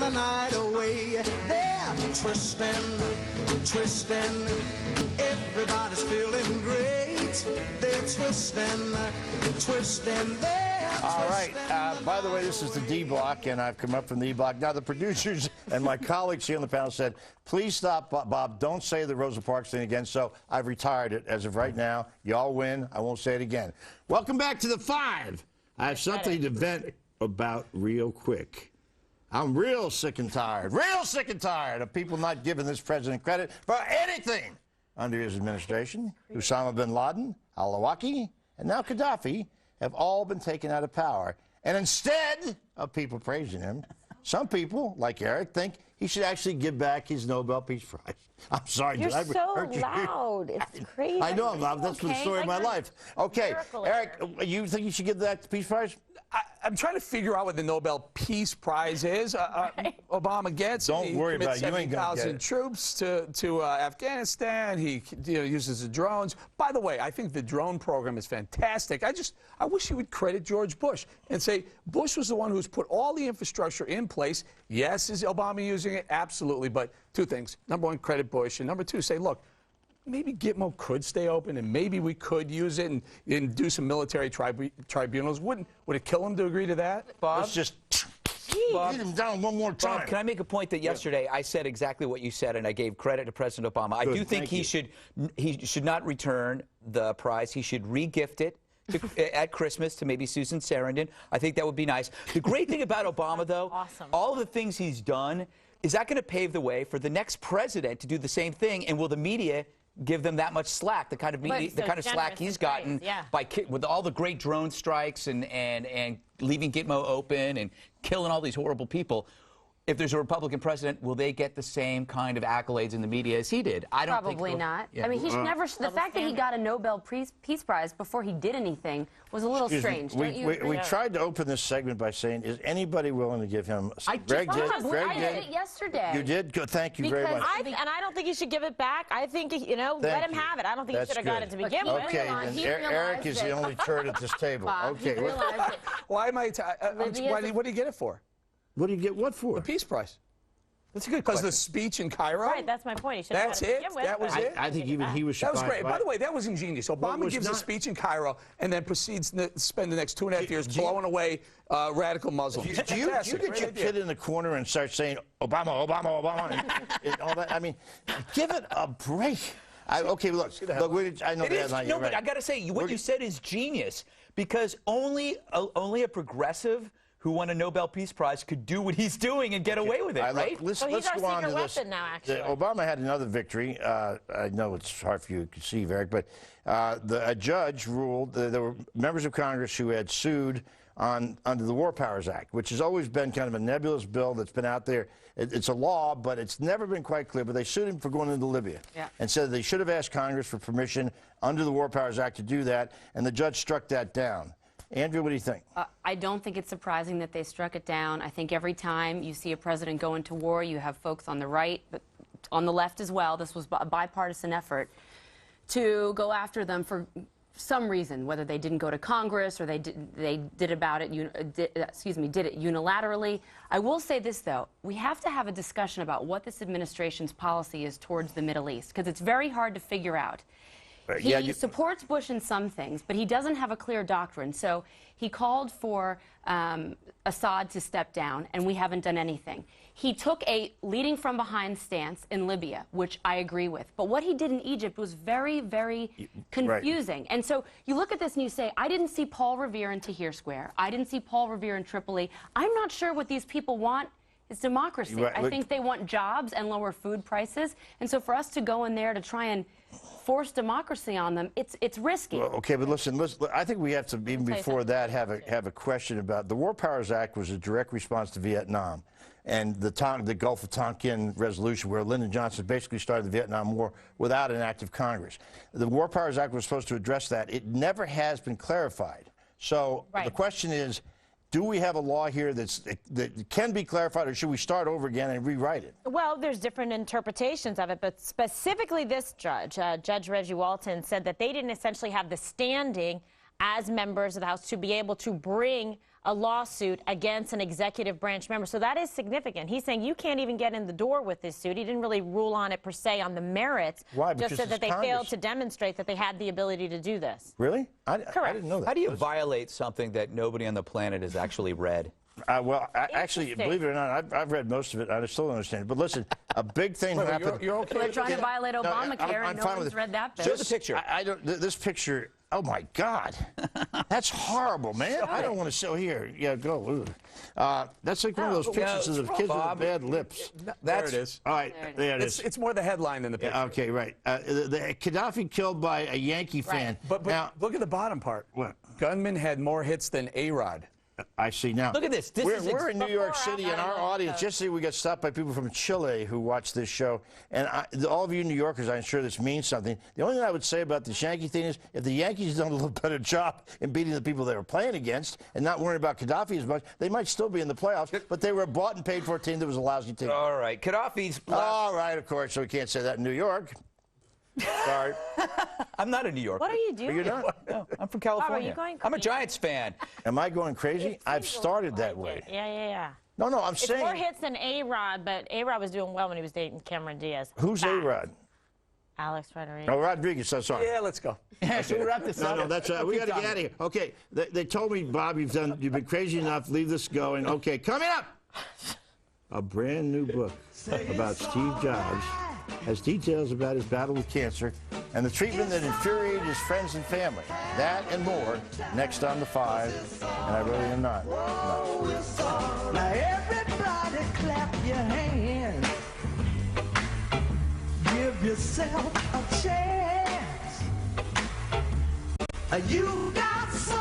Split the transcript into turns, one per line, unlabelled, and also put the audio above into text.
the night away. They're twisting, twisting. Everybody's feeling great. They're twisting, twisting.
All right. By the way, this is the D block, and I've come up from the E block. Now, the producers and my colleagues here on the panel said, please stop, Bob. Don't say the Rosa Parks thing again. So I've retired it as of right now. Y'all win. I won't say it again. Welcome back to the Five. I have something to vent about real quick. I'm real sick and tired of people not giving this president credit for anything under his administration. Osama bin Laden, al-Awlaki, and now Gaddafi have all been taken out of power. And instead of people praising him, some people, like Eric, think he should actually give back his Nobel Peace Prize. I'm sorry.
You're so loud. It's crazy.
I know I'm loud. That's the story of my life. Okay, Eric, you think you should give that the Peace Prize?
I'm trying to figure out what the Nobel Peace Prize is. Obama gets it.
Don't worry about it. You ain't gonna get
70,000
it.
troops to Afghanistan. He uses the drones. By the way, I think the drone program is fantastic. I wish he would credit George Bush and say Bush was the one who's put all the infrastructure in place. Yes, is Obama using it? Absolutely. But two things. Number one, credit Bush. And number two, say, look, maybe Gitmo could stay open, and maybe we could use it and do some military tribunals. Would it kill him to agree to that, Bob?
Let's just get him down one more time.
Bob, can I make a point that yesterday I said exactly what you said, and I gave credit to President Obama. I do think he should not return the prize. He should re-gift it at Christmas to maybe Susan Sarandon. I think that would be nice. The great thing about Obama, though, all the things he's done, is that going to pave the way for the next president to do the same thing? And will the media give them that much slack, the kind of slack he's gotten with all the great drone strikes and leaving Gitmo open and killing all these horrible people? If there's a Republican president, will they get the same kind of accolades in the media as he did? I don't think
Probably not.
Yeah.
I mean, he should never. The fact that he got a Nobel Peace Prize before he did anything was a little strange.
We tried to open this segment by saying, is anybody willing to give him? Greg did.
I did it yesterday.
You did? Good. Thank you very much.
And I don't think you should give it back. I think, let him have it. I don't think you should have got it to begin with.
Okay, then Eric is the only turd at this table. Okay.
Why am I? What do you get it for?
What do you get what for?
The Peace Prize. That's a good question. Because the speech in Cairo?
Right, that's my point.
That's it? That was it?
I think even he was
That
surprised.
was great. By the way, that was ingenious. Obama gives a speech in Cairo and then proceeds to spend the next 2.5 years blowing away radical Muslims.
Do you get your kid in the corner and start saying, Obama, Obama, Obama, and all that? I mean, give it a break. Okay, look, I know that.
No, but I got to say, what you said is genius, because only a progressive who won a Nobel Peace Prize could do what he's doing and get away with it, right?
So he's our secret weapon now, actually.
Obama had another victory. I know it's hard for you to conceive, Eric, but a judge ruled that there were members of Congress who had sued under the War Powers Act, which has always been kind of a nebulous bill that's been out there. It's a law, but it's never been quite clear. But they sued him for going into Libya and said they should have asked Congress for permission under the War Powers Act to do that, and the judge struck that down. Andrew, what do you think?
I don't think it's surprising that they struck it down. I think every time you see a president go into war, you have folks on the right, but on the left as well. This was a bipartisan effort to go after them for some reason, whether they didn't go to Congress or they did it unilaterally. I will say this, though. We have to have a discussion about what this administration's policy is towards the Middle East, because it's very hard to figure out. He supports Bush in some things, but he doesn't have a clear doctrine. So he called for Assad to step down, and we haven't done anything. He took a leading from behind stance in Libya, which I agree with. But what he did in Egypt was very, very confusing. And so you look at this and you say, I didn't see Paul Revere in Tahrir Square. I didn't see Paul Revere in Tripoli. I'm not sure what these people want is democracy. I think they want jobs and lower food prices. And so for us to go in there to try and force democracy on them, it's risky.
Well, okay, but listen, I think we have to, even before that, have a question about the War Powers Act was a direct response to Vietnam and the Gulf of Tonkin resolution, where Lyndon Johnson basically started the Vietnam War without an act of Congress. The War Powers Act was supposed to address that. It never has been clarified. So the question is, do we have a law here that can be clarified, or should we start over again and rewrite it?
Well, there's different interpretations of it, but specifically this judge, Judge Reggie Walton, said that they didn't essentially have the standing as members of the House to be able to bring a lawsuit against an executive branch member. So that is significant. He's saying you can't even get in the door with this suit. He didn't really rule on it per se on the merits.
Why?
Just
Because
said that they
Congress.
failed to demonstrate that they had the ability to do this.
Really? I
Correct.
didn't know that.
How do you violate something that nobody on the planet has actually read?
Well, actually, believe it or not, I've read most of it. I still don't understand it. But listen, a big thing happened.
You're okay?
They're trying to violate Obamacare,
I'm
and no
fine with
one's
it.
read that bill.
Show the picture.
I don't. This picture. Oh my God, that's horrible, man. I don't want to show here. Yeah, go. That's like one of those pictures of kids with bad lips.
There it is.
All right, there it is.
It's more the headline than the picture.
Yeah, okay, right. The Gaddafi killed by a Yankee fan.
But
now,
look at the bottom part.
What?
Gunman had more hits than A-Rod.
I see now.
Look at this.
We're in New York
before
City,
or
and our
after
audience, yesterday we got stopped by people from Chile who watched this show. And all of you New Yorkers, I'm sure this means something. The only thing I would say about the Yankee thing is if the Yankees done a little better job in beating the people they were playing against and not worrying about Gaddafi as much, they might still be in the playoffs. But they were a bought and paid for a team that was a lousy team.
All right. Gaddafi's.
All right, of course, so we can't say that in New York. Sorry.
I'm not in New York.
What are you doing?
You're not?
No, I'm from California.
you going
I'm a
crazy?
Giants fan.
Am I going crazy?
It
I've
seems
started
like
that way.
it. Yeah.
No, I'm
It's
saying.
more hits than A-Rod, but A-Rod was doing well when he was dating Cameron Diaz.
Who's
Fact.
A-Rod?
Alex Rodriguez.
Oh, Rodriguez. So sorry.
Yeah, let's go.
Should we wrap this up?
No, that's we got to get out of here. Okay, they told me, Bob, you've been crazy enough. Leave this going. Okay, coming up, a brand new book about Steve Jobs has details about his battle with cancer and the treatment that infuriated his friends and family. That and more next on the Five. And I really am not. No.
Now everybody clap your hands. Give yourself a chance. You got so